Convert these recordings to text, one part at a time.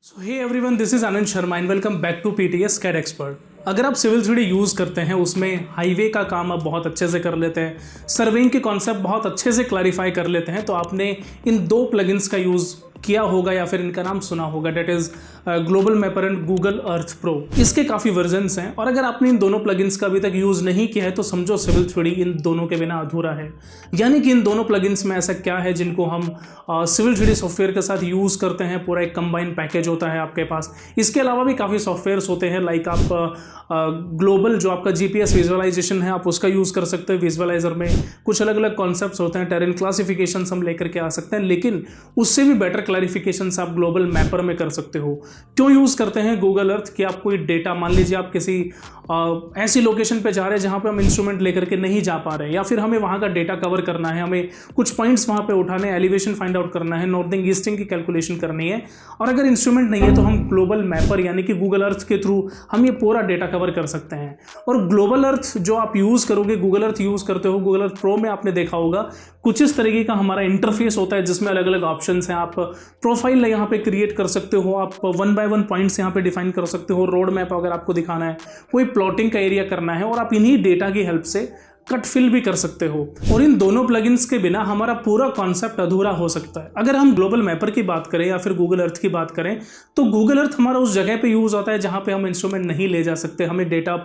So hey everyone, this is Anand Sharma and welcome back to PTS CAD expert. अगर आप civil 3D use करते हैं, उसमें हाईवे का काम आप बहुत अच्छे से कर लेते हैं, सर्वेइंग के कॉन्सेप्ट बहुत अच्छे से क्लैरिफाई कर लेते हैं, तो आपने इन दो प्लगइन्स का यूज़ किया होगा या फिर इनका नाम सुना होगा, that is global Mapper and Google Earth pro. इसके काफ़ी वर्जन्स हैं और अगर आपने इन दोनों प्लगइन्स का अभी तक यूज़ नहीं किया है तो समझो सिविल 3D इन दोनों के बिना अधूरा है। यानी कि इन दोनों प्लगइन्स में ऐसा क्या है जिनको हम सिविल 3D सॉफ्टवेयर के साथ यूज़ करते हैं, पूरा एक कंबाइंड पैकेज होता है आपके पास। इसके अलावा भी काफ़ी सॉफ्टवेयर्स होते हैं, लाइक आप ग्लोबल जो आपका जीपीएस विजुअलाइजेशन है आप उसका यूज़ कर सकते हैं। विजुअलाइजर में कुछ अलग अलग कॉन्सेप्ट्स होते हैं, टेरेन क्लासिफिकेशन हम लेकर के आ सकते हैं, लेकिन उससे भी बेटर क्लैरिफिकेशन आप ग्लोबल मैपर में कर सकते हो। क्यों यूज़ करते हैं गूगल अर्थ? कि आप कोई डेटा, मान लीजिए आप किसी ऐसी लोकेशन पे जा रहे हैं जहाँ पे हम इंस्ट्रूमेंट लेकर के नहीं जा पा रहे हैं, या फिर हमें वहाँ का डेटा कवर करना है, हमें कुछ पॉइंट्स वहाँ पे उठाने, एलिवेशन फाइंड आउट करना है, नॉर्थिंग ईस्टिंग की कैलकुलेशन करनी है, और अगर इंस्ट्रूमेंट नहीं है तो हम ग्लोबल मैपर यानी कि गूगल अर्थ के थ्रू हम ये पूरा डेटा कवर कर सकते हैं। और ग्लोबल अर्थ जो आप यूज़ करोगे, गूगल अर्थ यूज़ करते हो, गूगल अर्थ प्रो में आपने देखा होगा कुछ इस तरीके का हमारा इंटरफेस होता है जिसमें अलग अलग ऑप्शंस हैं। आप प्रोफाइल यहाँ पे क्रिएट कर सकते हो, आप 1 by 1 पॉइंट्स यहाँ पे डिफाइन कर सकते हो, रोड मैप अगर आपको दिखाना है, कोई प्लॉटिंग का एरिया करना है, और आप इन्हीं डेटा की हेल्प से कट फिल भी कर सकते हो। और इन दोनों प्लगइन्स के बिना हमारा पूरा कॉन्सेप्ट अधूरा हो सकता है। अगर हम ग्लोबल मैपर की बात करें या फिर गूगल अर्थ की बात करें, तो गूगल अर्थ हमारा उस जगह पे यूज़ होता है जहाँ पे हम इंस्ट्रूमेंट नहीं ले जा सकते, हमें डेटा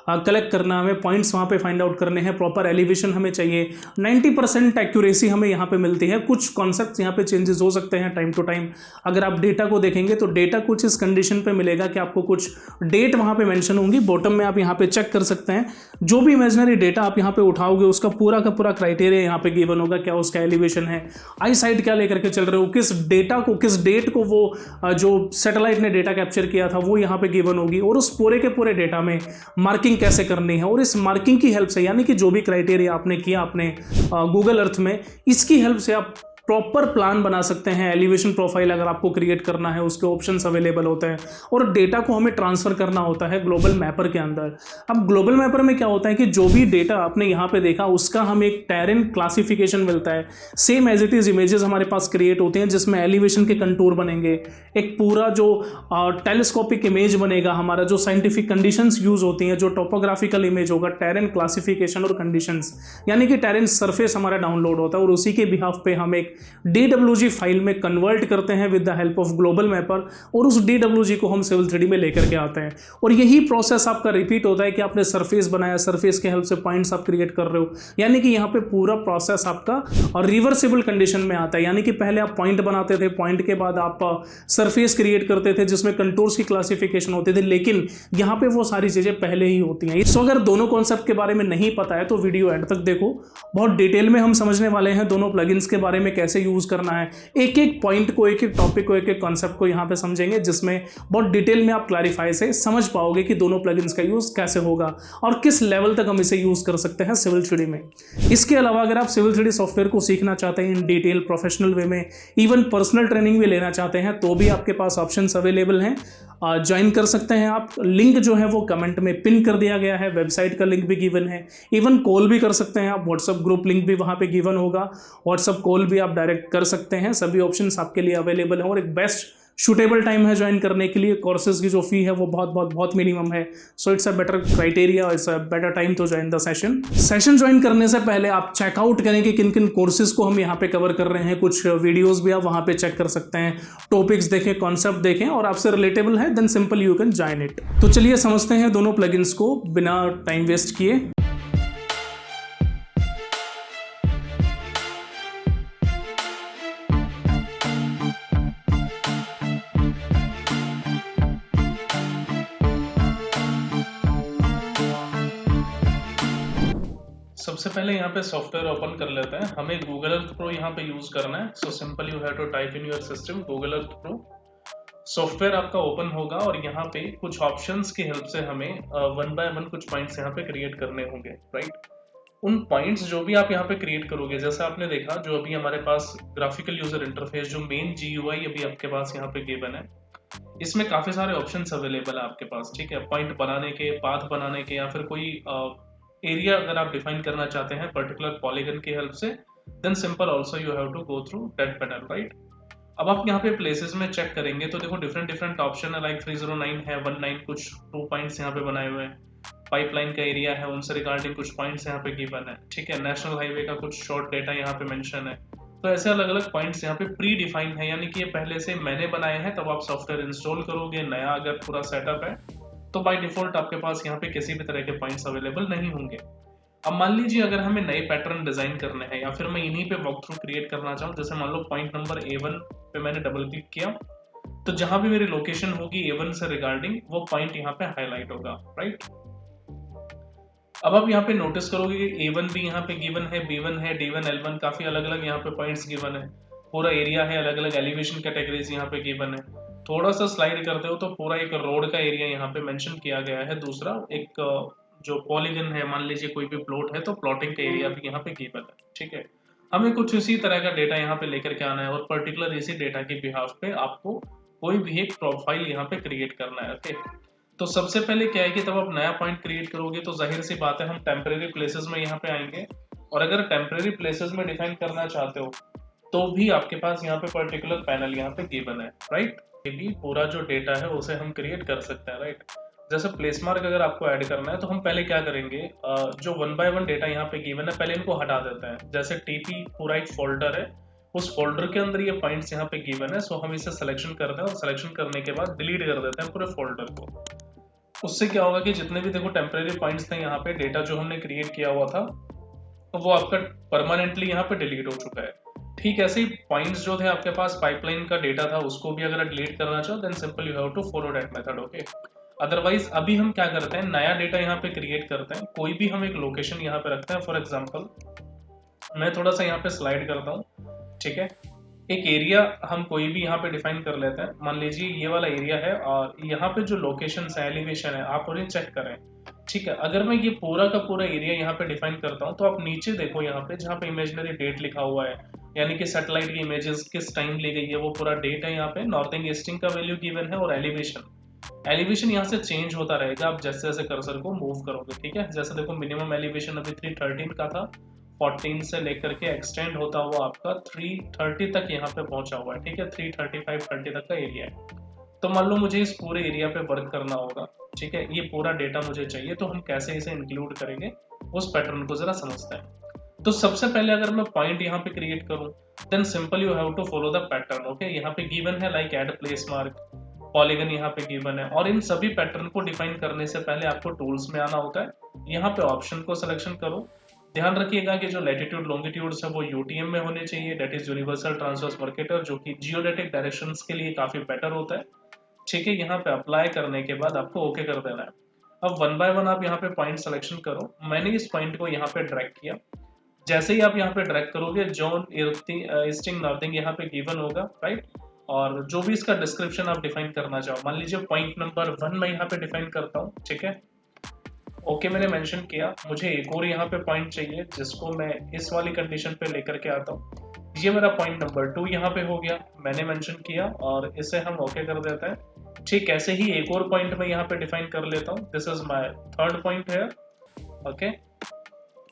कलेक्ट करना, हमें पॉइंट्स वहाँ पे फाइंड आउट करने हैं, प्रॉपर एलिवेशन हमें चाहिए, 90% एक्यूरेसी हमें यहाँ पे मिलती है। कुछ कॉन्सेप्ट यहाँ पे चेंजेस हो सकते हैं टाइम टू टाइम। अगर आप डेटा को देखेंगे तो डेटा कुछ इस कंडीशन पे मिलेगा कि आपको कुछ डेट वहाँ पे मेंशन होंगी, बॉटम में आप यहाँ पे चेक कर सकते हैं। जो भी इमेजिनरी डेटा आप यहाँ पे उठाओगे उसका पूरा का पूरा क्राइटेरिया यहाँ पे गिवन होगा, क्या उसका एलिवेशन है, आई साइट क्या लेकर के चल रहे हो, किस डेटा को, किस डेट को वो जो सैटेलाइट ने डेटा कैप्चर किया था वो यहाँ पे गिवन होगी, और उस पूरे के पूरे डेटा में मार्किंग कैसे करनी है। और इस मार्किंग की हेल्प से, यानी कि जो भी क्राइटेरिया आपने किया अपने गूगल अर्थ में, इसकी हेल्प से आप प्रॉपर प्लान बना सकते हैं। एलिवेशन प्रोफाइल अगर आपको क्रिएट करना है उसके ऑप्शंस अवेलेबल होते हैं, और डेटा को हमें ट्रांसफर करना होता है ग्लोबल मैपर के अंदर। अब ग्लोबल मैपर में क्या होता है कि जो भी डेटा आपने यहाँ पे देखा उसका हमें एक टेरेन क्लासिफिकेशन मिलता है, same as it is images हमारे पास क्रिएट होते हैं जिसमें एलिवेशन के कंटूर बनेंगे, एक पूरा जो टेलीस्कोपिक इमेज बनेगा हमारा, जो साइंटिफिक कंडीशंस यूज होती हैं, जो टोपोग्राफिकल इमेज होगा, टेरेन क्लासिफिकेशन और कंडीशंस, यानी कि टेरेन सरफेस हमारा डाउनलोड होता है, और उसी के बिहाफ पे हम एक DWG फाइल में कन्वर्ट करते हैं with the help of global mapper, और उस DWG को हम सिविल 3D में लेकर के आते हैं। और यही प्रोसेस आपका रिपीट होता है कि आपने सरफेस बनाया, सरफेस के हेल्प से पॉइंट्स आप क्रिएट कर रहे हो, यानी कि यहाँ पे पूरा प्रोसेस आपका और रिवर्सिबल कंडीशन में आता है। यानी कि पहले आप पॉइंट बनाते थे, पॉइंट के बाद आप सरफेस क्रिएट करते थे जिसमें कंटूर्स की क्लासिफिकेशन होते थे, लेकिन यहाँ पे वो सारी चीजें पहले ही होती हैं। सो अगर दोनों कॉन्सेप्ट के बारे में नहीं पता है तो वीडियो एंड तक देखो, बहुत डिटेल में हम समझने वाले हैं दोनों प्लगइन्स के बारे में, कैसे यूज करना है, एक एक पॉइंट को, एक एक टॉपिक को, एक एक कॉन्सेप्ट को यहाँ पे समझेंगे, जिसमें बहुत डिटेल में आप क्लैरिफाई से समझ पाओगे कि दोनों प्लगइन्स का यूज कैसे होगा और किस लेवल तक हम इसे यूज कर सकते हैं सिविल 3D में। इसके अलावा अगर आप सिविल 3D सॉफ्टवेयर को सीखना चाहते हैं इन डिटेल प्रोफेशनल वे में, इवन पर्सनल ट्रेनिंग भी लेना चाहते हैं, तो भी आपके पास ऑप्शंस अवेलेबल हैं, ज्वाइन कर सकते हैं आप। लिंक जो है वो कमेंट में पिन कर दिया गया है, वेबसाइट का लिंक भी गिवन है, इवन कॉल भी कर सकते हैं आप, व्हाट्सएप ग्रुप लिंक भी वहाँ पे गिवन होगा, व्हाट्सएप कॉल भी आप डायरेक्ट कर सकते हैं। सभी ऑप्शंस आपके लिए अवेलेबल हैं, और एक बेस्ट शूटेबल टाइम है ज्वाइन करने के लिए। कोर्सेज की जो फी है वो बहुत मिनिमम है, so it's a better criteria, it's a better time to join the session join करने से पहले आप चेकआउट करें कि किन किन कोर्सेज को हम यहाँ पे कवर कर रहे हैं। कुछ वीडियोस भी आप वहाँ पे चेक कर सकते हैं, टॉपिक्स देखें, कॉन्सेप्ट देखें, और आपसे रिलेटेबल है then simple you can join it. तो चलिए समझते हैं दोनों प्लगइन्स को बिना टाइम वेस्ट किए। सबसे पहले यहाँ पे सॉफ्टवेयर ओपन कर लेते हैं। हमें गूगल अर्थ प्रो यहाँ पे यूज करना है, so simple you have to type in your system Google Earth Pro. Software आपका ओपन होगा और यहाँ पे कुछ ऑप्शंस की हेल्प से हमें 1 by 1 कुछ पॉइंट्स यहाँ पे क्रिएट करने होंगे, राइट। उन पॉइंट्स जो भी आप यहाँ पे क्रिएट करोगे, जैसे आपने देखा जो अभी हमारे पास ग्राफिकल यूजर इंटरफेस, जो मेन GUI अभी आपके पास यहाँ पे गिवन है, इसमें काफी सारे ऑप्शंस अवेलेबल है आपके पास, ठीक है। पॉइंट बनाने के, पाथ बनाने के, या फिर कोई एरिया अगर आप डिफाइन करना चाहते हैं पर्टिकुलर पॉलीगन की हेल्प से, then simple also you have to go through that pattern, right. अब आप यहाँ पे प्लेसेस में चेक करेंगे तो देखो डिफरेंट डिफरेंट ऑप्शन है, लाइक 309 है, 19 कुछ 2 पॉइंट्स यहाँ पे बनाए हुए हैं, पाइपलाइन का एरिया है, उनसे रिगार्डिंग कुछ पॉइंट्स यहाँ पे गिवन है, ठीक है, नेशनल हाईवे का कुछ शॉर्ट डेटा यहाँ पे मेंशन है। तो ऐसे अलग अलग पॉइंट्स यहाँ पे प्री डिफाइंड है, यानी कि ये पहले से मैंने बनाए हैं। तब आप सॉफ्टवेयर इंस्टॉल करोगे नया अगर पूरा सेटअप है तो बाय डिफॉल्ट आपके पास यहाँ पे किसी भी तरह के पॉइंट्स अवेलेबल नहीं होंगे। अब मान लीजिए अगर हमें नए पैटर्न डिजाइन करने हैं या फिर मैं इन्हीं पे वॉक थ्रू क्रिएट करना चाहूँ, जैसे मान लो पॉइंट नंबर A1 पे मैंने डबल क्लिक किया तो जहां भी मेरी लोकेशन होगी A1 से रिगार्डिंग वो पॉइंट यहाँ पे हाईलाइट होगा, राइट। अब आप यहाँ पे नोटिस करोगे कि A1 भी यहाँ पे गिवन है, B1 है, D1, L1 काफी अलग अलग यहाँ पे पॉइंट्स गिवन है, पूरा एरिया है, अलग अलग एलिवेशन कैटेगरीज यहाँ पे गिवन है। थोड़ा सा स्लाइड करते हो तो पूरा एक रोड का एरिया यहाँ पे मेंशन किया गया है। दूसरा एक जो पॉलीगन है, मान लीजिए कोई भी प्लॉट है तो प्लॉटिंग का एरिया भी यहाँ पे गिवन है, ठीक है। हमें कुछ इसी तरह का डेटा यहाँ पे लेकर के आना है और पर्टिकुलर इसी डेटा के बिहाफ पे आपको कोई भी एक प्रोफाइल यहाँ पे क्रिएट करना है, ओके। तो सबसे पहले क्या है कि तब आप नया पॉइंट क्रिएट करोगे तो जाहिर सी बात है हम टेम्परेरी प्लेसेस में यहाँ पे आएंगे, और अगर टेम्परेरी प्लेसेस में डिफाइन करना चाहते हो तो भी आपके पास यहाँ पे पर्टिकुलर पैनल यहाँ पे गिवन है, राइट। ये भी पूरा जो डेटा है उसे हम क्रिएट कर सकते हैं, राइट। जैसे प्लेस मार्क अगर आपको ऐड करना है तो हम पहले क्या करेंगे, जो 1 बाय 1 डेटा यहाँ पे गिवन है पहले इनको हटा देते हैं। जैसे टीपी पूरा एक फोल्डर है, उस फोल्डर के अंदर ये पॉइंट्स यहाँ पे गिवन है, सो हम इसे सिलेक्शन करते हैं और सिलेक्शन करने के बाद डिलीट कर देते हैं पूरे फोल्डर को। उससे क्या होगा कि जितने भी देखो टेम्परेरी पॉइंट्स थे यहाँ पे, डेटा जो हमने क्रिएट किया हुआ था तो वो आपका परमानेंटली यहाँ पे डिलीट हो चुका है। ठीक ऐसे ही पॉइंट्स जो थे आपके पास, पाइपलाइन का डेटा था, उसको भी अगर डिलीट करना चाहो then simple you have to follow that method, okay. Otherwise अभी हम क्या करते हैं, नया डेटा यहाँ पे क्रिएट करते हैं, कोई भी हम एक लोकेशन यहाँ पे रखते हैं। फॉर एग्जांपल मैं थोड़ा सा यहाँ पे स्लाइड करता हूँ, ठीक है। एक एरिया हम कोई भी यहाँ पे डिफाइन कर लेते हैं, मान लीजिए ये वाला एरिया है और यहाँ पे जो लोकेशन है, एलिवेशन है, आप उन्हें चेक करें, ठीक है। अगर मैं ये पूरा का पूरा एरिया यहाँ पे डिफाइन करता हूँ तो आप नीचे देखो यहाँ पे जहाँ पे इमेजिनरी डेट लिखा हुआ है, यानी कि सैटेलाइट की इमेजेस किस टाइम ली गई है वो पूरा डेट है यहाँ पे, नॉर्थिंग ईस्टिंग का वैल्यू गिवन है, और एलिवेशन यहाँ से चेंज होता रहेगा आप जैसे जैसे कर्सर को मूव करोगे, ठीक है। जैसे देखो मिनिमम एलिवेशन अभी 313 का था, 14 से लेकर के एक्सटेंड होता हुआ आपका 330 तक यहाँ पे पहुंचा हुआ है, ठीक है। 335 30 तक का एरिया है। तो मान लो मुझे इस पूरे एरिया पे वर्क करना होगा, ठीक है, ये पूरा डेटा मुझे चाहिए, तो हम कैसे इसे इंक्लूड करेंगे उस पैटर्न को जरा समझते हैं। तो सबसे पहले अगर मैं पॉइंट यहाँ पे क्रिएट करूँ then simple you have to follow the pattern, okay. यहाँ पे गिवन है like add place mark, polygon यहाँ पे गिवन है, और इन सभी पैटर्न को डिफाइन करने से पहले आपको टूल्स में आना होता है। यहाँ पे ऑप्शन को सिलेक्शन करो, ध्यान रखिएगा कि जो लैटिट्यूड लॉन्गिट्यूड्स है वो यूटीएम में होने चाहिए, that is universal transverse Mercator, जो कि जियोडेटिक डायरेक्शंस के लिए काफी बेटर होता है, ठीक है। यहाँ पे अप्लाई करने के बाद आपको ओके कर देना है। अब 1 बाय 1 आप यहाँ पे पॉइंट सिलेक्शन करो, मैंने इस पॉइंट को यहाँ पे ड्रैग किया। जैसे ही आप यहाँ पे ड्रैग करोगे जोन ईस्टिंग नॉर्थिंग यहाँ पे गिवन होगा, राइट। और जो भी इसका डिस्क्रिप्शन आप डिफाइन करना चाहो, मान लीजिए पॉइंट नंबर 1 मैं यहाँ पे डिफाइन करता हूँ, ठीक है। ओके मैंने मेंशन किया, मुझे एक और यहाँ पे पॉइंट चाहिए जिसको मैं इस वाली कंडीशन पे लेकर के आता हूँ। ये मेरा पॉइंट नंबर 2 यहाँ पे हो गया, मैंने मेंशन किया और इसे हम ओके कर देते हैं। ठीक ऐसे ही एक और पॉइंट मैं यहाँ पे डिफाइन कर लेता हूँ, this is my third point है, ओके।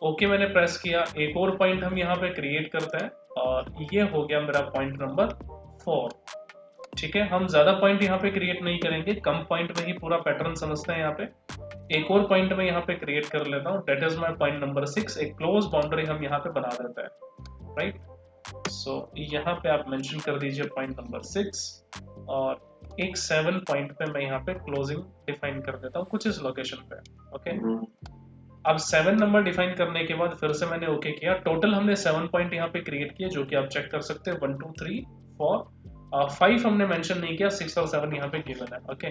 ओके मैंने प्रेस किया, एक और पॉइंट हम यहाँ पे क्रिएट करते हैं और ये हो गया मेरा पॉइंट नंबर 4, ठीक है। हम ज्यादा पॉइंट यहाँ पे क्रिएट नहीं करेंगे, कम पॉइंट में ही पूरा पैटर्न समझते हैं। यहाँ पे एक और पॉइंट में यहाँ पे क्रिएट कर लेता हूँ, that is my point number 6, एक क्लोज बाउंड्री हम यहाँ पे बना देते हैं, राइट। सो यहाँ पे आप मेंशन कर दीजिए पॉइंट नंबर 6 और एक 7 पॉइंट पे मैं यहाँ पे क्लोजिंग डिफाइन कर देता हूँ कुछ इस लोकेशन पे, ओके। अब 7 नंबर डिफाइन करने के बाद फिर से मैंने ओके किया। टोटल हमने 7 पॉइंट यहाँ पे क्रिएट किए जो कि आप चेक कर सकते हैं, 1 2 3 4 5 हमने मेंशन नहीं किया, 6 और 7 यहाँ पे गिवन है, ओके।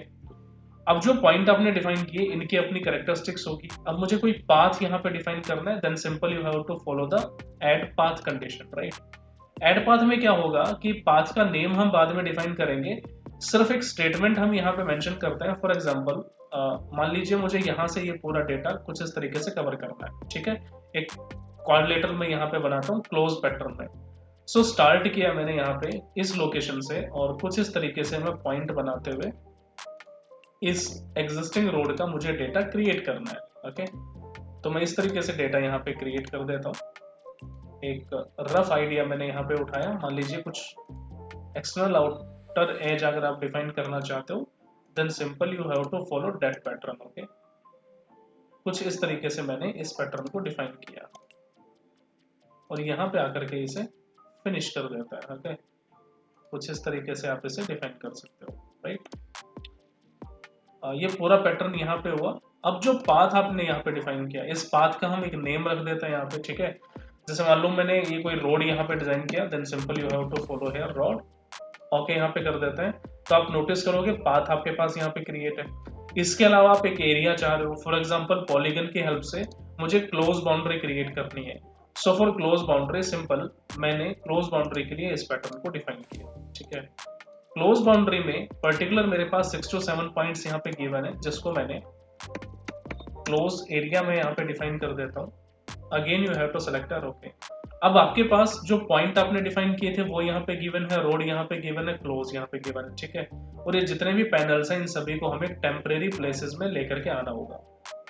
अब जो पॉइंट आपने डिफाइन किए इनकी अपनी कैरेक्टरिस्टिक्स होगी। अब मुझे कोई पाथ यहाँ पे डिफाइन करना है, then simple you have to follow the add path condition, right. Add path में क्या होगा कि पाथ का नेम हम बाद में डिफाइन करेंगे, सिर्फ एक स्टेटमेंट हम यहाँ पे मेंशन करते हैं। फॉर एग्जांपल मान लीजिए मुझे यहाँ से ये पूरा डेटा कुछ इस तरीके से कवर करना है, ठीक है। एक क्वाड्रिलेटरल में यहाँ पे बनाता हूँ क्लोज पैटर्न में। सो स्टार्ट किया मैंने यहाँ पे इस लोकेशन से और कुछ इस तरीके से मैं पॉइंट बनाते हुए इस एग्जिस्टिंग रोड का मुझे डेटा क्रिएट करना है, ओके। तो मैं इस तरीके से डेटा यहाँ पे क्रिएट कर देता हूँ। एक रफ आइडिया मैंने यहाँ पे उठाया, मान लीजिए कुछ एक्सटर्नल आउटर एज अगर आप डिफाइन करना चाहते हो then simple you have to follow that pattern. Okay, कुछ इस तरीके से मैंने इस पैटर्न को डिफाइन किया और यहाँ पे आकर के इसे फिनिश कर देता है। ओके, कुछ इस तरीके से आप इसे डिफाइन कर सकते हो, राइट। ये पूरा पैटर्न यहाँ पे हुआ। अब जो पाथ आपने यहाँ पे डिफाइन किया, इस पाथ का हम एक नेम रख देते हैं यहाँ पे, ठीक है। जैसे मान लो मैंने ये कोई रोड यहाँ पे डिजाइन किया, then simple you have to follow here road. Okay, यहाँ पे कर देते हैं तो आप नोटिस करोगे पाथ आपके पास यहाँ पे क्रिएट है। इसके अलावा आप एक एरिया चाह रहे हो, फॉर एग्जाम्पल पॉलीगन की हेल्प से मुझे क्लोज बाउंड्री क्रिएट करनी है। So for close boundary simple मैंने क्लोज बाउंड्री के लिए इस पैटर्न को डिफाइन किया, ठीक है। क्लोज बाउंड्री में पर्टिकुलर मेरे पास 6 to 7 पॉइंट्स यहाँ पे गिवन है, जिसको मैंने क्लोज एरिया में यहाँ पे डिफाइन कर देता हूँ। Again you have to select R. Okay, अब आपके पास जो पॉइंट आपने डिफाइन किए थे वो यहाँ पे गिवन है, रोड यहाँ पे गिवन है, क्लोज यहाँ पे गिवन है, ठीक है। और ये जितने भी पैनल्स हैं इन सभी को हमें टेम्परेरी प्लेसेस में लेकर के आना होगा।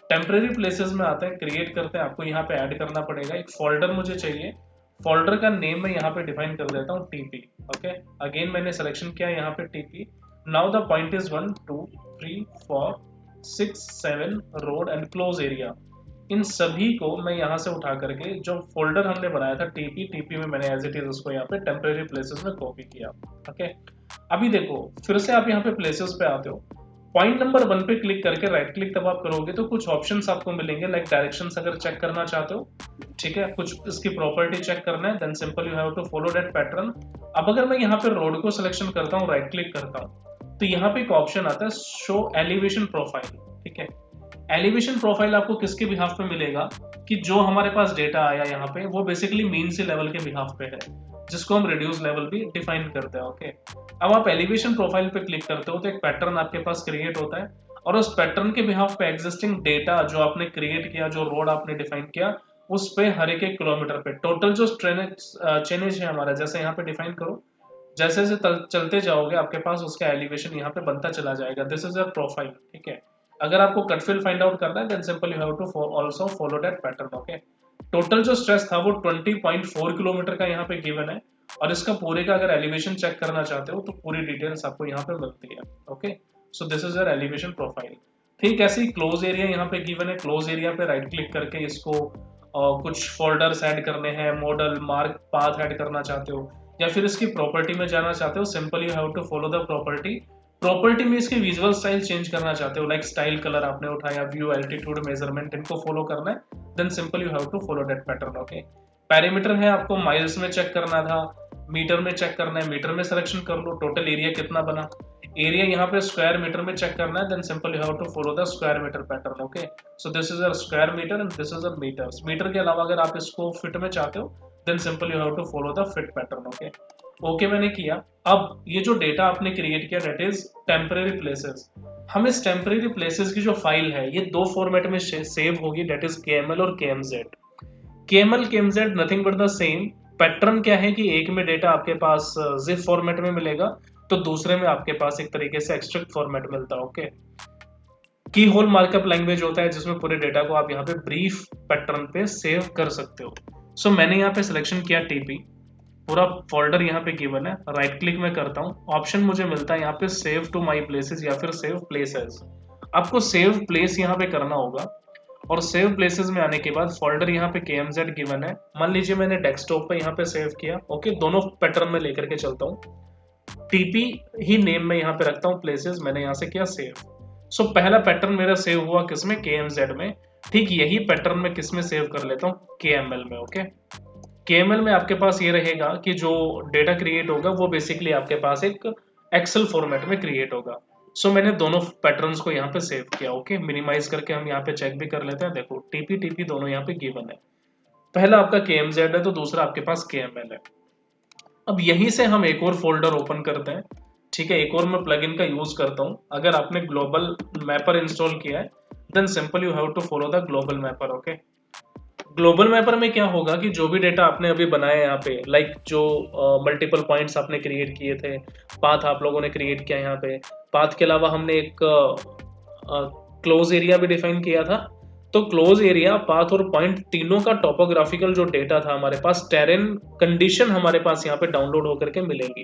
टेम्परेरी प्लेसेस में आते हैं, क्रिएट करते हैं, आपको यहाँ पे ऐड करना पड़ेगा। एक फोल्डर मुझे चाहिए, फोल्डर का नेम मैं यहाँ पे डिफाइन कर देता हूँ टीपी। ओके, अगेन मैंने सिलेक्शन किया यहाँ पे TP. Now the point is 1 2 3 4 6 7 road and close area. इन सभी को मैं यहाँ से उठा करके जो फोल्डर हमने बनाया था टीपी में मैंने एज इट इज उसको यहाँ पे टेम्परेरी प्लेसेस में कॉपी किया। ओके, अभी देखो फिर से आप यहाँ पे प्लेसेस पे आते हो, पॉइंट नंबर 1 पे क्लिक करके राइट क्लिक तब आप करोगे तो कुछ ऑप्शंस आपको मिलेंगे, लाइक डायरेक्शंस अगर चेक करना चाहते हो, ठीक है, कुछ इसकी प्रॉपर्टी चेक करना है, then simple you have to follow that pattern. अब अगर मैं यहाँ पे रोड को सिलेक्शन करता हूँ, राइट क्लिक करता हूँ, तो यहाँ पे एक ऑप्शन आता है शो एलिवेशन प्रोफाइल, ठीक है। एलिवेशन प्रोफाइल आपको किसके बिहाफ पे मिलेगा कि जो हमारे पास डेटा आया यहाँ पे वो बेसिकली मीन सी लेवल के बिहाफ पे है, जिसको हम रिड्यूस लेवल भी डिफाइन करते हैं। ओके, अब आप एलिवेशन प्रोफाइल पे क्लिक करते हो तो एक पैटर्न आपके पास क्रिएट होता है और उस पैटर्न के बिहाफ पे एग्जिस्टिंग डेटा जो आपने क्रिएट किया, जो रोड आपने डिफाइन किया, उस पे हर एक किलोमीटर पे टोटल जो चेनेज है हमारा, जैसे यहाँ पे डिफाइन करो, जैसे जैसे चलते जाओगे आपके पास उसका एलिवेशन यहाँ पे बनता चला जाएगा। दिस इज योर प्रोफाइल, ठीक है। अगर आपको कट फिल फाइंड आउट करना है then simple you have to also follow that pattern. Okay, total जो स्ट्रेस था वो 20.4 किलोमीटर का यहाँ पे गिवन है और इसका पूरे का अगर एलिवेशन चेक करना चाहते हो तो पूरी डिटेल्स आपको यहाँ पे मिलती है। Okay, so this is your elevation profile. ठीक ऐसे ही क्लोज एरिया यहाँ पे गिवन है, क्लोज एरिया पे राइट क्लिक करके इसको कुछ फोल्डर्स ऐड करने हैं, मॉडल मार्क पाथ ऐड करना चाहते हो या फिर इसकी प्रॉपर्टी में जाना चाहते हो, simple you have to follow the property. Property में इसके विजुअल स्टाइल चेंज करना चाहते हो, लाइक स्टाइल कलर आपने उठाया, व्यू, एल्टीट्यूड, मेजरमेंट, इनको फॉलो करना है, then simple you have to follow that pattern. Okay, parameter है आपको माइल्स में चेक करना था, मीटर में चेक करना है, मीटर में सिलेक्शन कर लो, टोटल एरिया कितना बना, एरिया यहाँ पे स्क्वायर मीटर में चेक करना है, then simple you have to follow the square metre pattern. Okay, so this is a square metre and this is a metres. Metre के अलावा अगर आप इसको फिट में चाहते हो then simple you have to follow the feet pattern. Okay, okay मैंने किया। अब ये जो डेटा आपने क्रिएट किया दैट इज टेम्परेरी प्लेसेस। हम इस टेम्परेरी प्लेसेस की जो फाइल है ये दो फॉर्मेट में सेव होगी, दैट इज KML और KMZ। KML KMZ nothing but the same. Pattern क्या है कि एक में डेटा आपके पास जिप फॉर्मेट में मिलेगा तो दूसरे में आपके पास एक तरीके से एक्सट्रैक्ट फॉर्मेट मिलता है। ओके, की होल मार्कअप लैंग्वेज होता है जिसमें पूरे डेटा को आप यहाँ पे ब्रीफ पैटर्न पे सेव कर सकते हो। सो मैंने यहाँ पे सिलेक्शन किया TP, पूरा फोल्डर यहाँ पे गिवन है, राइट क्लिक में करता हूँ, ऑप्शन मुझे मिलता है यहाँ पे सेव टू माई प्लेसेस या फिर सेव प्लेसेस। आपको सेव प्लेस यहाँ पे करना होगा और सेव प्लेसेस में आने के बाद फोल्डर यहाँ पे KMZ गिवन है। मान लीजिए मैंने डेस्कटॉप पे यहाँ पे सेव किया। ओके, दोनों पैटर्न में लेकर के चलता हूँ, TP ही नेम में यहाँ पे रखता हूँ, प्लेसेस मैंने यहाँ से किया सेव। सो पहला पैटर्न मेरा सेव हुआ किसमें, KMZ में। ठीक यही पैटर्न में किस में सेव कर लेता हूँ, KML में। ओके, KML में आपके पास ये रहेगा कि जो डेटा क्रिएट होगा वो बेसिकली आपके पास एक एक्सेल फॉर्मेट में क्रिएट होगा। सो मैंने दोनों पैटर्न्स को यहाँ पे सेव किया। ओके, मिनिमाइज करके हम यहाँ पे चेक भी कर लेते हैं। देखो TP दोनों यहाँ पे गिवन है, पहला आपका KMZ है तो दूसरा आपके पास KML है। अब यहीं से हम एक और फोल्डर ओपन करते हैं। ठीक है, एक और मैं प्लगइन का यूज करता हूँ। अगर आपने ग्लोबल मैपर इंस्टॉल किया है then simple you have to follow the global mapper. Okay, global mapper में क्या होगा कि जो भी डेटा आपने अभी बनाया यहाँ पे, लाइक जो मल्टीपल पॉइंट्स आपने क्रिएट किए थे, पाथ आप लोगों ने क्रिएट किया यहाँ पे, पाथ के अलावा हमने एक क्लोज एरिया भी डिफाइन किया था। तो क्लोज एरिया, पाथ और पॉइंट तीनों का टोपोग्राफिकल जो डेटा था हमारे पास, टेरेन कंडीशन हमारे पास यहाँ पे डाउनलोड होकर के मिलेंगी।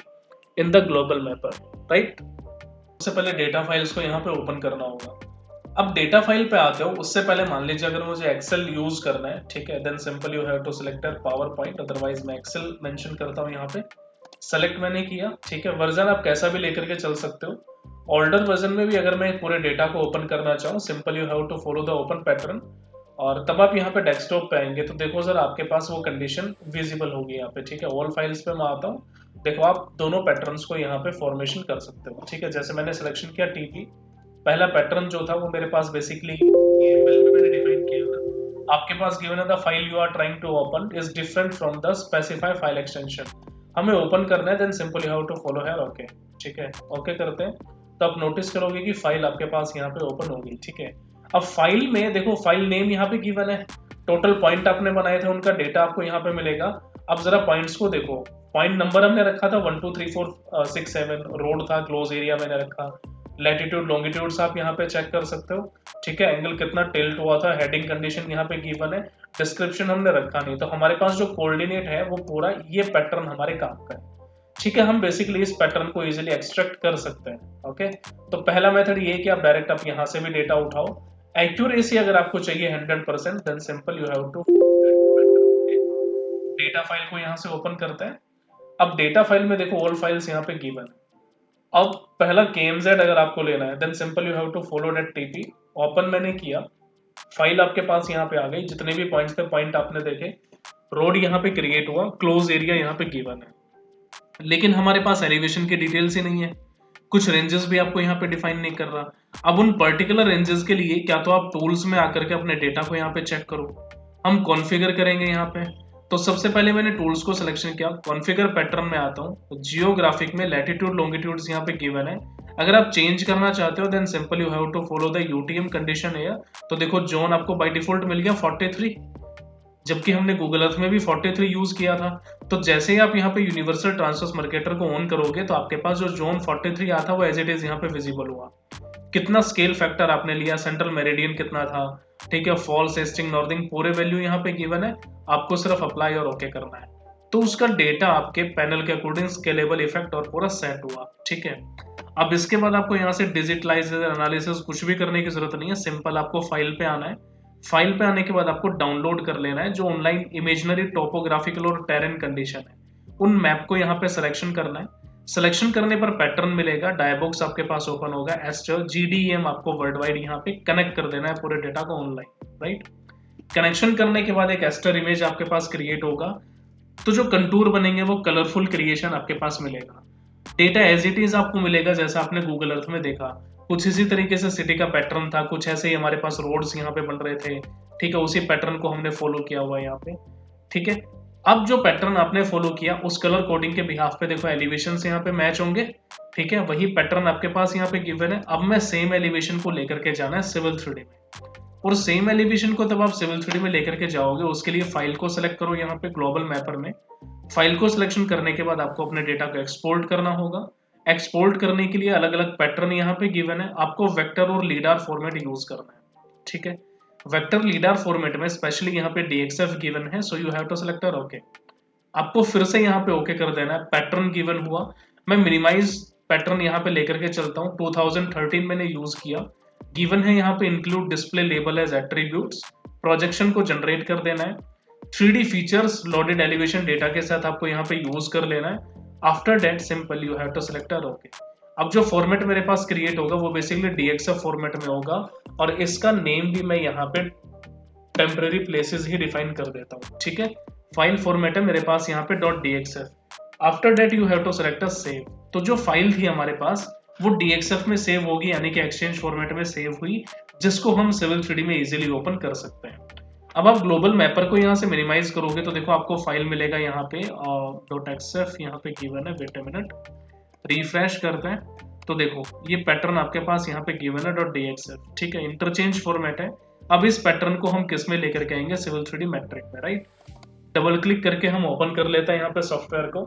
In the global mapper, right. सबसे पहले डेटा फाइल्स को यहाँ पे ओपन करना होगा। अब डेटा फाइल पे आते हो, उससे पहले मान लीजिए अगर मुझे एक्सेल यूज करना है, ठीक है, then simple you have to select PowerPoint, otherwise मैं एक्सेल मेंशन करता हूँ यहाँ पे। सेलेक्ट मैंने किया, ठीक है। वर्जन आप कैसा भी लेकर के चल सकते हो। ओल्डर वर्जन में भी अगर मैं पूरे डेटा को ओपन करना चाहूँ, simple you have to follow the open pattern, और तब आप यहाँ पे डेस्कटॉप पे आएंगे तो देखो सर आपके पास वो कंडीशन विजिबल होगी यहाँ पे, ठीक है। ऑल फाइल्स पे मैं आता हूँ, देखो आप दोनों पैटर्न्स को यहाँ पे फॉर्मेशन कर सकते हो, ठीक है। जैसे मैंने सिलेक्शन किया टीपी, पहला पैटर्न जो था वो मेरे पास बेसिकली में मैंने डिफाइन किया था। आपके पास गिवन है the file you are trying to open is different from the specify file extension, हमें ओपन करना है, then simple you have to follow here, okay, ठीक है। ओके करते हैं तो आप नोटिस करोगे कि फाइल आपके पास यहाँ पे ओपन होगी, ठीक है। अब फाइल में देखो फाइल नेम यहाँ पे गिवन है, टोटल पॉइंट आपने बनाए थे उनका डेटा आपको यहाँ पे मिलेगा। अब जरा पॉइंट्स को देखो, पॉइंट नंबर हमने रखा था 1 2 3 4 6 7, रोड था, क्लोज एरिया मैंने रखा, लैटिट्यूड लॉन्गिट्यूड्स आप यहाँ पे चेक कर सकते हो, ठीक है। एंगल कितना टिल्ट हुआ था, हेडिंग कंडीशन यहाँ पे गिवन है, डिस्क्रिप्शन हमने रखा नहीं, तो हमारे पास जो कोऑर्डिनेट है वो पूरा ये पैटर्न हमारे काम का है, ठीक है। हम बेसिकली इस पैटर्न को इजीली एक्सट्रैक्ट कर सकते हैं, ओके। तो पहला मेथड ये है कि आप डायरेक्ट आप यहाँ से भी डेटा उठाओ। एक्यूरेसी अगर आपको चाहिए 100%, then simple you have to data file को यहाँ से ओपन करते हैं। अब डेटा फाइल में देखो ऑल फाइल्स यहाँ पे गिवन है। अब पहला KMZ अगर आपको लेना है, then simple you have to follow that TP, open मैंने किया, फाइल आपके पास यहाँ पे आ गई, जितने भी पॉइंट्स थे पॉइंट आपने देखे, रोड यहाँ पे क्रिएट हुआ, क्लोज एरिया यहाँ पे गिवन है, लेकिन हमारे पास एलिवेशन की डिटेल्स ही नहीं है, कुछ रेंजेस भी आपको यहाँ पे डिफाइन नहीं कर रहा। अब उन पर्टिकुलर रेंजेस के लिए क्या तो आप टूल्स में आकर के अपने डेटा को यहाँ पे चेक करो, हम कॉन्फ़िगर करेंगे यहाँ पे। तो सबसे पहले मैंने टूल्स को सिलेक्शन किया, कॉन्फ़िगर पैटर्न में आता हूँ, तो जियोग्राफिक में लैटिट्यूड लॉन्गिट्यूड्स यहाँ पे गिवन है। अगर आप चेंज करना चाहते हो then simple you have to follow the UTM condition है। तो देखो जोन आपको बाय डिफॉल्ट मिल गया 43, जबकि हमने गूगल अर्थ में भी 43 यूज किया था। तो जैसे ही आप यहाँ पे यूनिवर्सल ट्रांसफर मार्केटर को ऑन करोगे तो आपके पास जो जोन 43 आता वो एज इट इज यहाँ पे विजिबल हुआ। कितना स्केल फैक्टर आपने लिया, सेंट्रल मेरिडियन कितना था, ठीक है, फॉल्स, ईस्टिंग, नॉर्थिंग, पूरे वैल्यू यहाँ पे गिवन है, आपको सिर्फ अप्लाई और ओके करना है। तो उसका डेटा आपके पैनल के अकॉर्डिंग स्केलेबल इफेक्ट और पूरा सेट हुआ, ठीक है। अब इसके बाद आपको यहाँ से डिजिटलाइजेशन एनालिसिस कुछ भी करने की जरूरत नहीं है, सिंपल आपको फाइल पे आना है। फाइल पे आने के बाद आपको डाउनलोड कर लेना है जो ऑनलाइन इमेजिनरी टोपोग्राफिकल और टेरेन कंडीशन है, उन मैप को यहाँ पे सिलेक्शन करना है। सिलेक्शन करने पर पैटर्न मिलेगा, डायबॉक्स आपके पास ओपन होगा, एस्टर GDEM आपको वर्ल्ड वाइड यहाँ पे कनेक्ट कर देना है पूरे डेटा को ऑनलाइन, राइट। कनेक्शन करने के बाद एक एस्टर इमेज आपके पास क्रिएट होगा, तो जो कंटूर बनेंगे वो कलरफुल क्रिएशन आपके पास मिलेगा। डेटा एज इट इज आपको मिलेगा जैसा आपने गूगल अर्थ में देखा, कुछ इसी तरीके से सिटी का पैटर्न था, कुछ ऐसे ही हमारे पास रोड्स यहाँ पे बन रहे थे, ठीक है, उसी पैटर्न को हमने फॉलो किया हुआ है यहाँ पे, ठीक है। अब जो पैटर्न आपने फॉलो किया उस कलर कोडिंग के बिहाफ पे देखो एलिवेशन से यहाँ पे मैच होंगे, ठीक है, वही पैटर्न आपके पास यहाँ पे गिवन है। अब मैं सेम एलिवेशन को लेकर के जाना है सिविल 3D में, और सेम एलिवेशन को तब आप सिविल 3D में लेकर के जाओगे, उसके लिए फाइल को सिलेक्ट करो यहाँ पे ग्लोबल मैपर में। फाइल को सिलेक्शन करने के बाद आपको अपने डेटा को एक्सपोर्ट करना होगा। एक्सपोर्ट करने के लिए अलग अलग पैटर्न यहाँ पे गिवन है, आपको वेक्टर और लीडार फॉर्मेट यूज करना है, ठीक है। वेक्टर लीडार फॉर्मेट में स्पेशली यहाँ पे DXF गिवन है, so you have to select okay. आपको फिर से यहाँ पे ओके कर देना है, पैटर्न गिवन हुआ, मैं मिनिमाइज पैटर्न यहाँ पे लेकर के चलता हूँ, 2013 मैंने यूज किया, गिवन है यहाँ पे include display label as attributes, projection को जनरेट कर देना है, 3D features loaded elevation data के साथ आपको यहाँ पे यूज कर लेना है। After that simple you have to select okay. अब जो फॉर्मेट मेरे पास क्रिएट होगा वो बेसिकली DXF फॉर्मेट में होगा, और इसका नेम भी मैं यहाँ पे टेम्परेरी प्लेसेस ही डिफाइन कर देता हूँ, ठीक है। फाइल फॉर्मेट है मेरे पास यहाँ पे .dxf। After that you have to select save. तो जो फाइल थी हमारे पास वो DXF में सेव होगी, यानी कि एक्सचेंज फॉर्मेट में सेव हुई, जिसको हम सिविल 3D में इजीली ओपन कर सकते हैं। अब आप ग्लोबल मैपर को यहाँ से मिनिमाइज करोगे तो देखो आपको फाइल मिलेगा यहाँ पे .xf, यहाँ पे गिवन है, वेट अ मिनट, रिफ्रेश करते हैं तो देखो ये पैटर्न आपके पास यहाँ पे गिवन है .dxf, ठीक है, इंटरचेंज फॉर्मेट है। अब इस पैटर्न को हम किस में लेकर के आएंगे, सिविल 3D मैट्रिक में, राइट। डबल क्लिक करके हम ओपन कर लेते हैं यहाँ पे सॉफ्टवेयर को।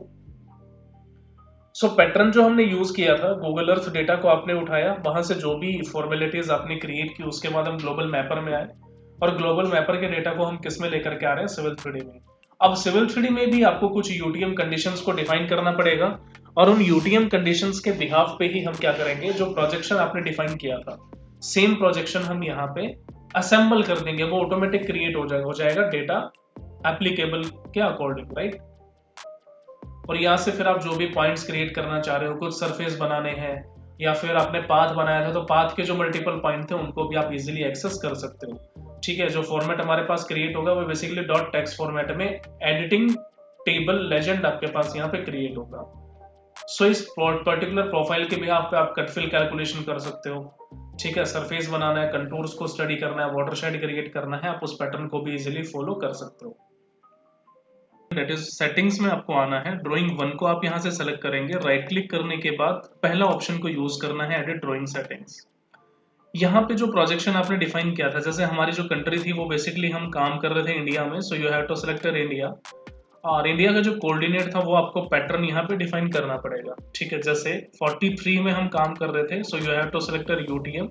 सो पैटर्न जो हमने यूज किया था, गूगल अर्थ डेटा को आपने उठाया, वहां से जो भी फॉर्मेलिटीज आपने क्रिएट की, उसके बाद हम ग्लोबल मैपर में आए, और ग्लोबल मैपर के डेटा को हम किस में लेकर के आ रहे हैं, सिविल 3D में। अब सिविल 3D में भी आपको कुछ UTM कंडीशंस को डिफाइन करना पड़ेगा, और उन यूटीएम कंडीशंस के बिहाफ पे ही हम क्या करेंगे, जो प्रोजेक्शन आपने डिफाइन किया था सेम प्रोजेक्शन हम यहाँ पे असेंबल कर देंगे, वो ऑटोमेटिक क्रिएट हो जाएगा डेटा एप्लीकेबल के अकॉर्डिंग, राइट। और यहाँ से फिर आप जो भी पॉइंट्स क्रिएट करना चाह रहे हो, कुछ सरफेस बनाने हैं या फिर आपने पाथ बनाया था तो पाथ के जो मल्टीपल पॉइंट थे उनको भी आप इजीली एक्सेस कर सकते हो, ठीक है। जो फॉर्मेट हमारे पास क्रिएट होगा वो बेसिकली डॉट टेक्स्ट फॉर्मेट में एडिटिंग टेबल लेजेंड आपके पास यहाँ पे क्रिएट होगा। सो इस पर्टिकुलर प्रोफाइल के बिहाफ पे आप कटफिल कैलकुलेशन कर सकते हो, ठीक है। सरफेस बनाना है, कंटूर्स को स्टडी करना है, वाटरशेड क्रिएट करना है, आप उस पैटर्न को भी इजीली फॉलो कर सकते हो। दैट इज सेटिंग्स में आपको आना है, ड्राइंग 1 को आप यहाँ से सेलेक्ट करेंगे, राइट क्लिक करने के बाद पहला ऑप्शन को यूज करना है, एडिट ड्राइंग सेटिंग्स। यहाँ पे जो प्रोजेक्शन आपने डिफाइन किया था, जैसे हमारी जो कंट्री थी वो बेसिकली हम काम कर रहे थे इंडिया में, so you have to select India. और इंडिया का जो कोऑर्डिनेट था वो आपको पैटर्न यहाँ पे डिफाइन करना पड़ेगा, ठीक है। जैसे 43 में हम काम कर रहे थे, so you have to select UTM,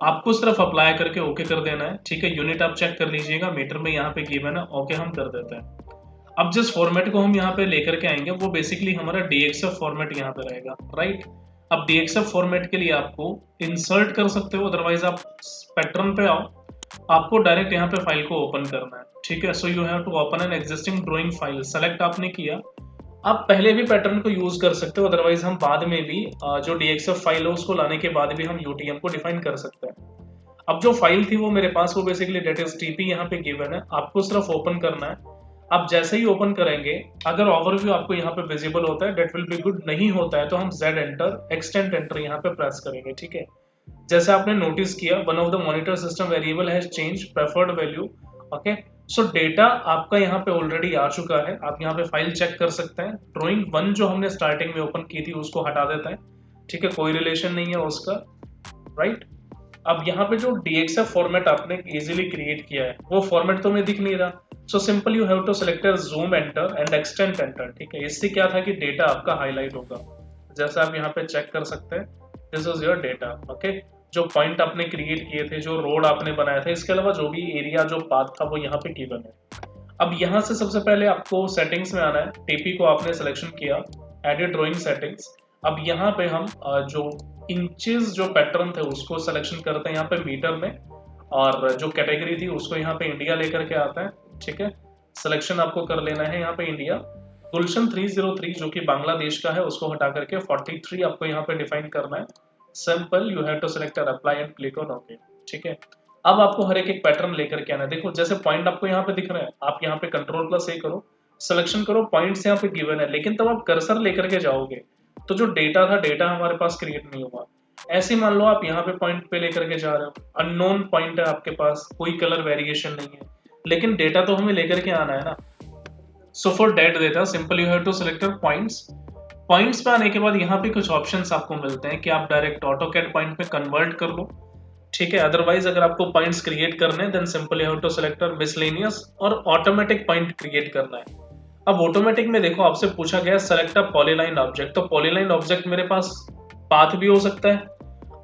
आपको सिर्फ अप्लाई करके ओके कर देना है, ठीक है। यूनिट आप चेक कर लीजिएगा, मीटर में यहाँ पे गिवन है, ओके हम कर देते हैं। अब जिस फॉर्मेट को हम यहाँ पे लेकर के आएंगे वो बेसिकली हमारा DXF फॉर्मेट यहाँ पे रहेगा, राइट। अब DXF फॉर्मेट के लिए आपको इंसर्ट कर सकते हो, अदरवाइज आप पैटर्न पे आओ, आपको डायरेक्ट यहाँ पे फाइल को ओपन करना है, ठीक है। So you have to open an existing drawing file, select आपने किया, आप पहले भी पैटर्न को यूज कर सकते हो, अदरवाइज हम बाद में भी जो DXF फाइल है उसको लाने के बाद भी हम UTM को डिफाइन कर सकते हैं। अब जो फाइल थी वो मेरे पास, वो बेसिकली डेट इज TP यहाँ पे गिवन है, आपको सिर्फ ओपन करना है। आप जैसे ही ओपन करेंगे, अगर ओवरव्यू आपको यहाँ पे विजिबल होता है डेट विल बी गुड, नहीं होता है तो हम Z एंटर एक्सटेंड एंटर यहाँ पे प्रेस करेंगे, ठीक है। जैसे आपने नोटिस किया, one of the monitor system variable has change preferred value, okay. So data आपका यहाँ पे ऑलरेडी आ चुका है, आप यहाँ पे फाइल चेक कर सकते हैं। ड्राइंग 1 जो हमने स्टार्टिंग में ओपन की थी उसको हटा देता है, ठीक है, कोई रिलेशन नहीं है उसका, राइट। अब यहाँ पे जो DXF फॉर्मेट आपने इजीली क्रिएट किया है वो फॉर्मेट तो हमें दिख नहीं रहा, so simple you have to select zoom enter and extend enter, ठीक है। इससे क्या था कि डेटा आपका हाईलाइट होगा, जैसा आप यहाँ पे चेक कर सकते हैं, this is your data, okay. जो पॉइंट आपने क्रिएट किए थे, जो रोड आपने बनाया था, इसके अलावा जो भी एरिया जो पाथ था वो यहाँ पे गिवन है। अब यहाँ से सबसे पहले आपको सेटिंग्स में आना है, टीपी को आपने सिलेक्शन किया, एडिट ड्राइंग सेटिंग्स। अब यहाँ पे हम जो इंचेस जो पैटर्न थे उसको सिलेक्शन करते हैं यहाँ पे मीटर में, और जो कैटेगरी थी उसको यहाँ पे इंडिया लेकर के आता है, ठीक है। सिलेक्शन आपको कर लेना है यहाँ पे इंडिया। गुलशन 303 जो कि बांग्लादेश का है उसको हटा करके 43 आपको यहाँ पे डिफाइन करना है। Simple you have to select apply and click on okay, ठीक है। अब आपको हर एक पैटर्न लेकर के आना है। देखो जैसे पॉइंट आपको यहाँ पे दिख रहा है, आप यहाँ पे Ctrl+A करो, सिलेक्शन करो, पॉइंट्स यहाँ पे गिवन है, लेकिन तब आप कर्सर लेकर के जाओगे तो जो डेटा था, डेटा हमारे पास क्रिएट नहीं हुआ। ऐसे मान लो आप यहाँ पे पॉइंट पे लेकर के जा रहे हो, अननोन पॉइंट है आपके पास, कोई कलर वेरिएशन नहीं है, लेकिन डेटा तो हमें लेकर के आना है ना। So for that data simple you have to select points. Points पे आने के बाद यहाँ पे कुछ ऑप्शंस आपको मिलते हैं कि आप डायरेक्ट ऑटोकैड पॉइंट पे कन्वर्ट कर लो, ठीक है। अदरवाइज अगर आपको पॉइंट्स क्रिएट करने हैं then simple you have to select miscellaneous, और ऑटोमेटिक पॉइंट क्रिएट करना है। अब ऑटोमेटिक में देखो आपसे पूछा गया सेलेक्ट अ पॉलीलाइन ऑब्जेक्ट, तो पॉलीलाइन ऑब्जेक्ट मेरे पास पाथ भी हो सकता है,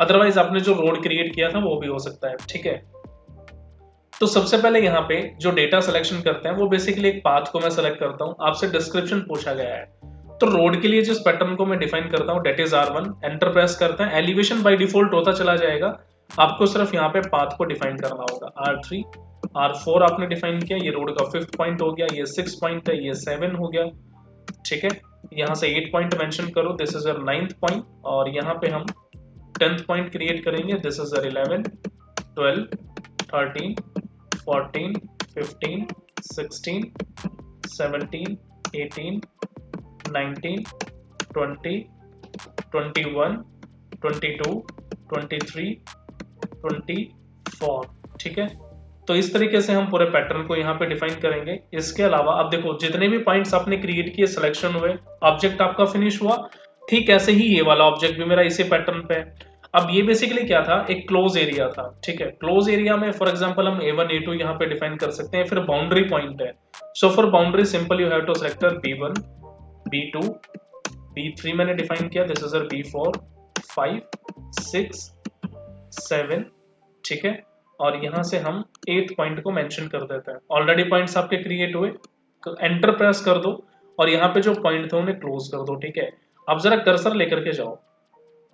अदरवाइज आपने जो रोड क्रिएट किया था वो भी हो सकता है, ठीक है। तो सबसे पहले यहाँ पे जो डेटा सिलेक्शन करते हैं वो बेसिकली एक पाथ को मैं सेलेक्ट करता हूँ, आपसे डिस्क्रिप्शन पूछा गया है, तो रोड के लिए जिस पैटर्न को मैं डिफाइन करता हूँ that is R1, enter press करते हैं। एलिवेशन बाय डिफॉल्ट होता चला जाएगा, आपको सिर्फ यहाँ पे पाथ को डिफाइन करना होगा। R3 R4 आपने डिफाइन किया, ये रोड का 5th पॉइंट हो गया, ये 6 पॉइंट है, ये 7 हो गया, ठीक है। यहाँ से 8 पॉइंट मेंशन करो, this is your 9th point, और यहाँ पे हम 10th पॉइंट क्रिएट करेंगे, दिस इज योर 11 12 13 14 15 16 17 18 19 20 21 22 23 24, ठीक है। तो इस तरीके से हम पूरे पैटर्न को यहाँ पे डिफाइन करेंगे। इसके अलावा अब देखो जितने भी पॉइंट्स आपने क्रिएट किए, सिलेक्शन हुए, ऑब्जेक्ट आपका फिनिश हुआ, ठीक ऐसे ही ये वाला ऑब्जेक्ट भी मेरा इसी पैटर्न पे है। अब ये बेसिकली क्या था, एक क्लोज एरिया था, ठीक है। क्लोज एरिया में फॉर एग्जांपल हम A1 A2 यहाँ पे डिफाइन कर सकते हैं, फिर बाउंड्री पॉइंट है। So for boundary simple you have to select B1 B2 B3 मैंने डिफाइन किया, दिस इज B4 5 6 7, ठीक है। और यहाँ से हम 8th पॉइंट को मेंशन कर देते हैं। ऑलरेडी पॉइंट्स आपके क्रिएट हुए, एंटर प्रेस कर दो और यहाँ पे जो पॉइंट थे उन्हें क्लोज कर दो, ठीक है। आप जरा कर्सर लेकर के जाओ,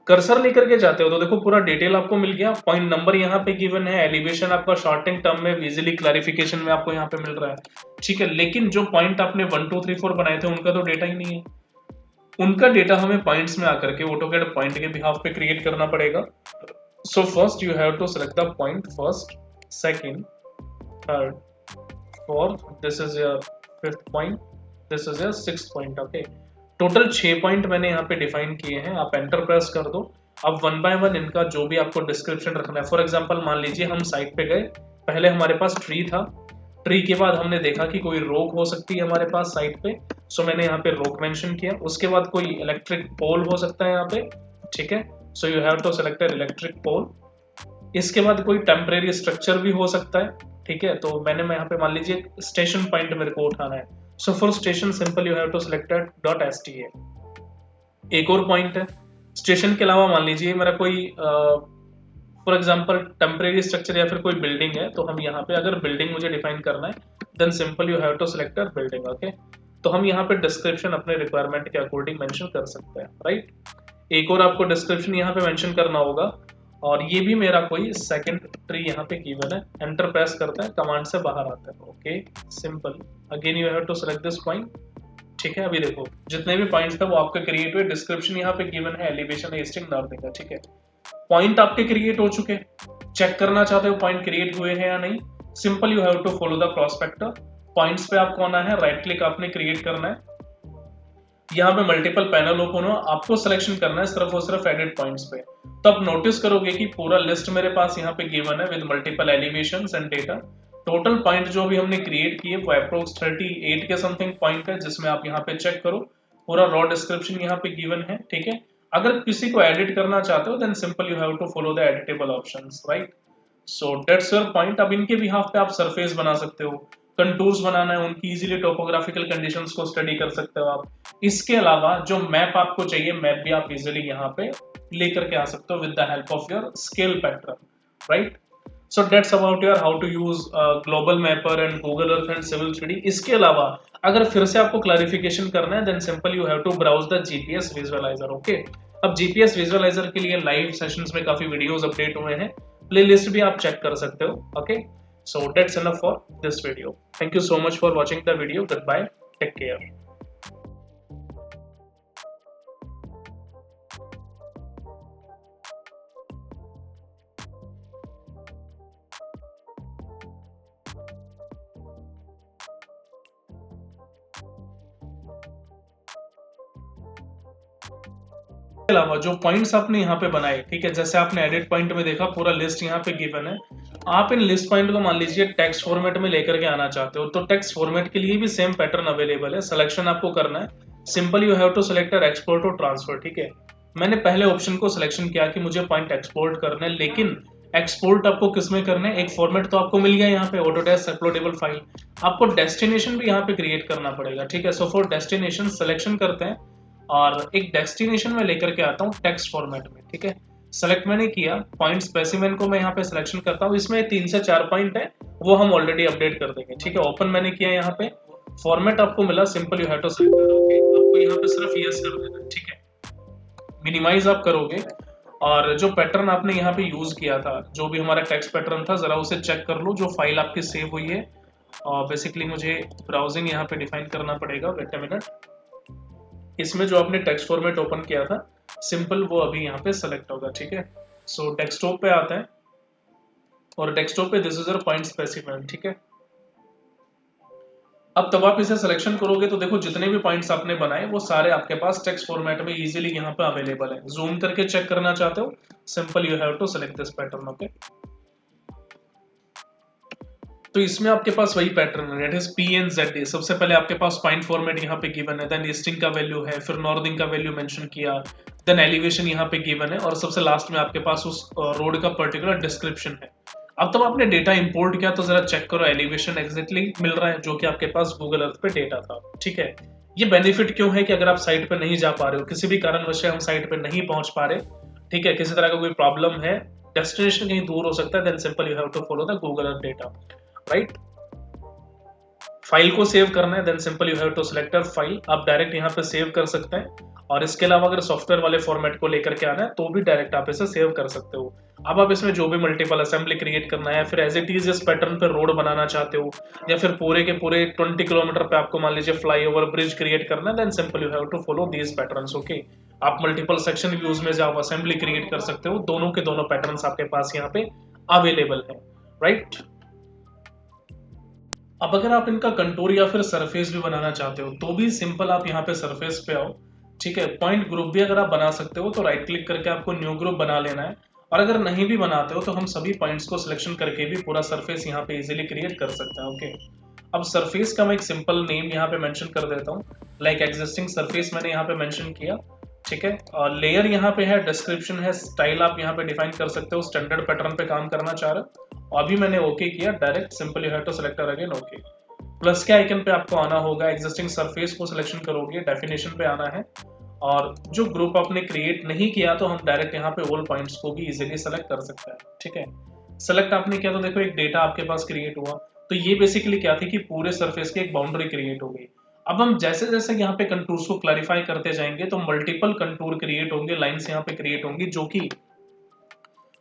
कर्सर लेकर के जाते हो तो देखो पूरा डिटेल आपको मिल गया, पॉइंट नंबर यहाँ पे गिवन है, एलिवेशन आपका शॉर्टिंग टर्म में इजीली क्लैरिफिकेशन में आपको यहाँ पे मिल रहा है, ठीक है। लेकिन जो पॉइंट आपने 1 2 3 4 बनाए थे उनका तो डेटा ही नहीं है, उनका डेटा हमें पॉइंट्स में आकर के ऑटोकैड पॉइंट के बिहाफ पे क्रिएट करना पड़ेगा। So first you have to select the point, first, second, third, fourth, this is your fifth point, this is your sixth point, okay. Total 6 point मैंने यहाँ पे डिफाइन किए हैं, आप एंटर प्रेस कर दो। अब वन बाय वन इनका जो भी आपको डिस्क्रिप्शन रखना है, फॉर एग्जांपल मान लीजिए हम साइट पे गए, पहले हमारे पास ट्री था, ट्री के बाद हमने देखा कि कोई रोक हो सकती है हमारे पास साइट पे, सो मैंने यहाँ पे रोक मेंशन किया। उसके बाद कोई इलेक्ट्रिक पोल हो सकता है यहाँ पे, ठीक है, so you have to select an electric pole. इसके बाद कोई टेम्परेरी स्ट्रक्चर भी हो सकता है, ठीक है, तो मैंने यहाँ पे मान लीजिए स्टेशन पॉइंट मेरे को उठाना है, so for station simple you have to select .sta। एक और पॉइंट है, स्टेशन के अलावा मान लीजिए मेरा कोई फॉर एग्जांपल टेम्परेरी स्ट्रक्चर या फिर कोई बिल्डिंग है, तो हम यहाँ पे अगर बिल्डिंग मुझे डिफाइन करना है then simple you have to select building, okay. तो हम यहाँ पे डिस्क्रिप्शन अपने रिक्वायरमेंट के अकॉर्डिंग मेंशन कर सकते हैं, राइट। एक और आपको डिस्क्रिप्शन यहाँ पे मेंशन करना होगा, और ये भी मेरा कोई सेकंड ट्री यहाँ पे गिवन है, एंटर प्रेस करते हैं, कमांड से बाहर आता है, okay, simple. Again you have to select this point, ठीक है। अभी देखो जितने भी पॉइंट्स थे वो आपके क्रिएट हुए, डिस्क्रिप्शन यहाँ पे गिवन है, एलिवेशन, ईस्टिंग, नॉर्थिंग का, ठीक है। पॉइंट आपके क्रिएट हो चुके, चेक करना चाहते हो पॉइंट क्रिएट हुए हैं या नहीं, simple you have to follow the prospector. Points पे आपको आना है, राइट क्लिक आपने क्रिएट करना है, यहाँ पे मल्टीपल पैनल ओपन हो, आपको सिलेक्शन करना है सिर्फ और सिर्फ एडिट पॉइंट्स पे। तो आप नोटिस करोगे कि पूरा लिस्ट मेरे पास यहाँ पे गिवन है with multiple elevations and data. Total point जो भी हमने क्रिएट किए वो अप्रोक्स 38 के समथिंग पॉइंट है, जिसमें आप यहाँ पे चेक करो पूरा रॉ डिस्क्रिप्शन यहाँ पे गिवन है, ठीक है। अगर किसी को एडिट करना चाहते हो then simple you have to follow the editable options, right. So that's your point. अब इनके बिहाफ पे आप सरफेस बना सकते हो, कंटूर्स बनाना है, उनकी इजीली टोपोग्राफिकल कंडीशंस को स्टडी कर सकते हो आप। इसके अलावा जो मैप आपको चाहिए, मैप भी आप इजीली यहाँ पे लेकर के आ सकते हो with the help of your scale pattern, right. So that's about your how to use Global Mapper and Google Earth and civil 3D। इसके अलावा अगर फिर से आपको क्लैरिफिकेशन करना है then simple you have to browse the GPS visualizer, okay. अब GPS visualizer के लिए लाइव सेशंस में काफी वीडियोस अपडेट हुए हैं, प्लेलिस्ट भी आप चेक कर सकते हो, okay. So that's enough for this video. Thank you so much for watching the video. Goodbye. Take care. अलावा जो पॉइंट्स आपने यहाँ पे बनाए, ठीक है, जैसे आपने एडिट पॉइंट में देखा पूरा लिस्ट यहाँ पे गिवन है। आप इन लिस्ट पॉइंट को मान लीजिए टेक्स्ट फॉर्मेट में लेकर के आना चाहते हो, तो टेक्स्ट फॉर्मेट के लिए भी सेम पैटर्न अवेलेबल है। सिलेक्शन आपको करना है, simple you have to select export और ट्रांसफर, ठीक है। मैंने पहले ऑप्शन को सिलेक्शन किया कि मुझे पॉइंट एक्सपोर्ट करना है, लेकिन एक्सपोर्ट आपको किस में करना है, एक फॉर्मेट तो आपको मिल गया यहाँ पे ऑटोडेस्क अपलोडेबल फाइल, आपको डेस्टिनेशन भी यहाँ पे क्रिएट करना पड़ेगा, ठीक है। सो फॉर डेस्टिनेशन सिलेक्शन करते हैं और एक डेस्टिनेशन में लेकर के आता हूँ टेक्स्ट फॉर्मेट में, ठीक है। सेलेक्ट मैंने किया, पॉइंट स्पेसिमेन को मैं यहाँ पे सिलेक्शन करता हूँ, इसमें 3 से 4 पॉइंट है वो हम ऑलरेडी अपडेट कर देंगे, ठीक है। ओपन मैंने किया, यहाँ पे फॉर्मेट आपको मिला, simple you have to select, आपको यहाँ पे सिर्फ यस कर देना, ठीक है। मिनिमाइज आप करोगे और जो पैटर्न आपने यहाँ पे यूज किया था, जो भी हमारा टेक्स्ट पैटर्न था, जरा उसे चेक कर लो जो फाइल आपकी सेव हुई है। और बेसिकली मुझे ब्राउजिंग यहाँ पे डिफाइन करना पड़ेगा, वेट अ मिनट। इसमें जो आपने टेक्स्ट फॉर्मेट ओपन किया था सिंपल वो अभी यहाँ पे सेलेक्ट होगा, ठीक है। सो डेस्कटॉप पे आता है और डेस्कटॉप पे this is your point specifier, ठीक है। अब तब आप इसे सिलेक्शन करोगे तो देखो जितने भी पॉइंट्स आपने बनाए वो सारे आपके पास टेक्स्ट फॉर्मेट में इजीली यहाँ पे अवेलेबल है। जूम करके चेक करना चाहते हो, simple you have to select this pattern, okay. तो इसमें आपके पास वही पैटर्न है, दैट इज PNZA। सबसे पहले आपके पास पॉइंट फॉर्मेट यहाँ पे गिवन है, देन ईस्टिंग का वैल्यू है, फिर नॉर्थिंग का वैल्यू मेंशन किया, देन एलिवेशन यहाँ पे गिवन है, और सबसे लास्ट में आपके पास उस रोड का पर्टिकुलर डिस्क्रिप्शन है। अब तब आपने डेटा इंपोर्ट किया तो जरा चेक करो एलिवेशन एग्जैक्टली मिल रहा है जो कि आपके पास गूगल अर्थ पे डेटा था, ठीक है। ये बेनिफिट क्यों है कि अगर आप साइट पे नहीं जा पा रहे हो, किसी भी कारणवश हम साइट पे नहीं पहुंच पा रहे, ठीक है, किसी तरह का कोई प्रॉब्लम है, डेस्टिनेशन कहीं दूर हो सकता है, then simple you have to follow the Google Earth data, right. File को सेव करना है then simple you have to select a file, आप डायरेक्ट यहाँ पे सेव कर सकते हैं। और इसके अलावा अगर सॉफ्टवेयर वाले फॉर्मेट को लेकर के आना है तो भी डायरेक्ट आप इसे सेव कर सकते हो। अब आप इसमें जो भी मल्टीपल असेंबली क्रिएट करना है, फिर एज इट इज इस पैटर्न पे रोड बनाना चाहते हो, या फिर पूरे के पूरे 20 किलोमीटर पे आपको मान लीजिए फ्लाईओवर ब्रिज क्रिएट करना है, then simple you have to follow these patterns. Okay, आप मल्टीपल सेक्शन व्यूज में जाओ असेंबली क्रिएट कर सकते हो, दोनों के दोनों पैटर्न्स आपके पास यहाँ पे अवेलेबल है, राइट। अब अगर आप इनका कंटूर या फिर सरफेस भी बनाना चाहते हो तो भी सिंपल आप यहाँ पे सरफेस पे आओ, ठीक है। पॉइंट ग्रुप भी अगर आप बना सकते हो तो राइट क्लिक करके आपको न्यू ग्रुप बना लेना है, और अगर नहीं भी बनाते हो तो हम सभी पॉइंट्स को सिलेक्शन करके भी पूरा सरफेस यहाँ पे इजीली क्रिएट कर सकते हैं। ओके, अब सरफेस का मैं एक सिंपल नेम यहाँ पे मेंशन कर देता हूँ, लाइक एग्जिस्टिंग सरफेस मैंने यहाँ पे मेंशन किया, ठीक है। और लेयर यहाँ पे है, डिस्क्रिप्शन है, स्टाइल आप यहाँ पे डिफाइन कर सकते हो, स्टैंडर्ड पैटर्न पे काम करना चाह रहे हो। अभी मैंने ओके किया, direct simple you have to select again okay. Plus के आइकन पे आपको आना होगा, एग्जिस्टिंग सरफेस को सिलेक्शन करोगे, डेफिनेशन पे आना है, और जो ग्रुप आपने क्रिएट नहीं किया तो हम डायरेक्ट यहाँ पे ऑल पॉइंट्स को भी इजीली सेलेक्ट कर सकते हैं, ठीक है। सेलेक्ट आपने किया तो देखो एक डेटा आपके पास क्रिएट हुआ, तो ये बेसिकली क्या थी कि पूरे सरफेस की एक बाउंड्री क्रिएट हो गई। अब हम जैसे जैसे यहाँ पे कंटूर्स को क्लैरिफाई करते जाएंगे तो मल्टीपल कंटूर क्रिएट होंगे, लाइंस यहाँ पे क्रिएट होंगी, जो कि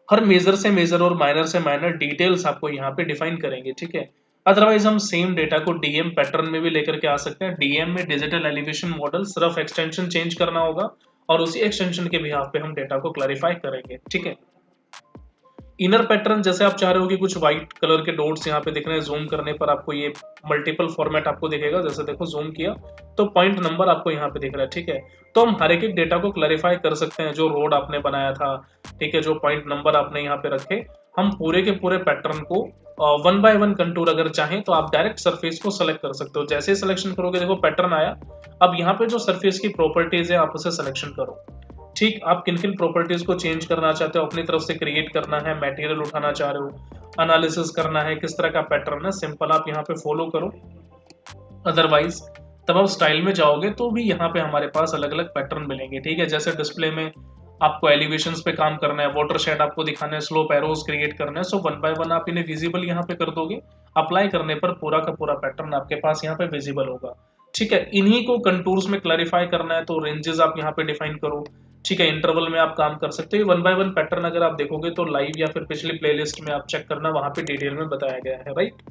हर मेजर से मेजर और माइनर से माइनर डिटेल्स आपको यहाँ पे डिफाइन करेंगे, ठीक है। अदरवाइज हम सेम डेटा को डीएम पैटर्न में भी लेकर के आ सकते हैं। डीएम में डिजिटल एलिवेशन मॉडल, सिर्फ एक्सटेंशन चेंज करना होगा और उसी एक्सटेंशन के बिहाफ पे हम डेटा को क्लैरिफाई करेंगे, ठीक है। इनर पैटर्न जैसे आप चाह रहे हो कि कुछ व्हाइट कलर के डॉट्स यहाँ पे दिख रहे हैं, जूम करने पर आपको ये मल्टीपल फॉर्मेट आपको दिखेगा, जैसे देखो जूम किया तो पॉइंट नंबर आपको यहाँ पे दिख रहा है, ठीक है। तो हम हर एक डेटा को क्लैरिफाई कर सकते हैं, जो रोड आपने बनाया था, ठीक है, जो पॉइंट नंबर आपने यहाँ पे रखे, हम पूरे के पूरे पैटर्न को वन बाय वन कंटूर अगर चाहें तो आप डायरेक्ट सरफेस को सेलेक्ट कर सकते हो। जैसे ही सिलेक्शन करोगे देखो पैटर्न आया, अब यहाँ पे जो सरफेस की प्रॉपर्टीज है आप उसे सिलेक्शन करो, ठीक। आप किन किन प्रॉपर्टीज को चेंज करना चाहते हो, अपनी तरफ से क्रिएट करना है, मटेरियल उठाना चाह रहे हो, एनालिसिस करना है, किस तरह का पैटर्न है, सिंपल आप यहाँ पे फॉलो करो। अदरवाइज तब आप स्टाइल में जाओगे तो भी यहाँ पे हमारे पास अलग अलग पैटर्न मिलेंगे, ठीक है। जैसे डिस्प्ले में आपको एलिवेशंस पे काम करना है, वाटर शेड आपको दिखाना है, स्लोप एरोज क्रिएट करना है, सो वन बाय वन आप इन्हें विजिबल यहाँ पे कर दोगे। अप्लाई करने पर पूरा का पूरा पैटर्न आपके पास यहाँ पे विजिबल होगा, ठीक है। इन्हीं को कंटूर्स में क्लैरिफाई करना है तो रेंजेस आप यहाँ पे डिफाइन करो, ठीक है। इंटरवल में आप काम कर सकते हो। वन बाय वन पैटर्न अगर आप देखोगे तो लाइव या फिर पिछली प्लेलिस्ट में आप चेक करना, वहां पे डिटेल में बताया गया है, राइट।